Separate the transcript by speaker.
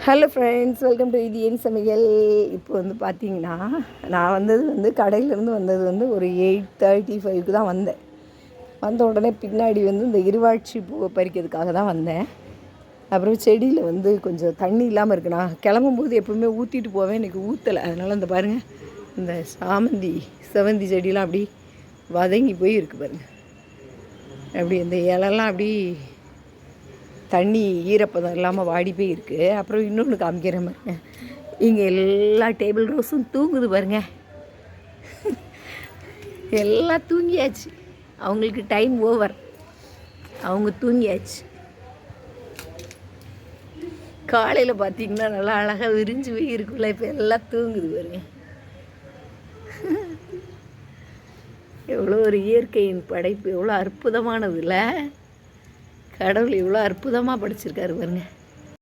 Speaker 1: Hello friends, welcome to இது என் சமையல். இப்போ வந்து பார்த்தீங்கன்னா, நான் வந்தது கடையிலேருந்து வந்தது ஒரு 8:35க்கு தான் வந்தேன். வந்த உடனே பின்னாடி இந்த இருவாட்சி பூவை பறிக்கிறதுக்காக தான் வந்தேன். அப்புறம் செடியில் கொஞ்சம் தண்ணி இல்லாமல் இருக்கு. நான் கிளம்பும்போது எப்பவுமே ஊற்றிட்டு போவேன், இன்றைக்கி ஊற்றலை. அதனால் இந்த பாருங்கள், இந்த செவந்தி செடியெலாம் அப்படி வதங்கி போய் இருக்குது பாருங்கள். அப்படி இந்த இலெல்லாம் அப்படி தண்ணி ஈரப்பதம் இல்லாமல் வாடி போய் இருக்குது. அப்புறம் இன்னொன்று காமிக்கிற பாருங்க, இங்கே எல்லா டேபிள் ரோஸும் தூங்குது பாருங்க. எல்லாம் தூங்கியாச்சு, அவங்களுக்கு டைம் ஓவர், அவங்க தூங்கியாச்சு. காலையில் பார்த்திங்கன்னா நல்லா அழகாக விரிஞ்சு போய் இருக்குல்ல, இப்போ எல்லாம் தூங்குது பாருங்க. எவ்வளோ ஒரு இயற்கையின் படைப்பு, எவ்வளோ அற்புதமானது இல்லை? கடவுள் இவ்வளோ அற்புதமாக படைச்சிருக்காரு பாருங்க.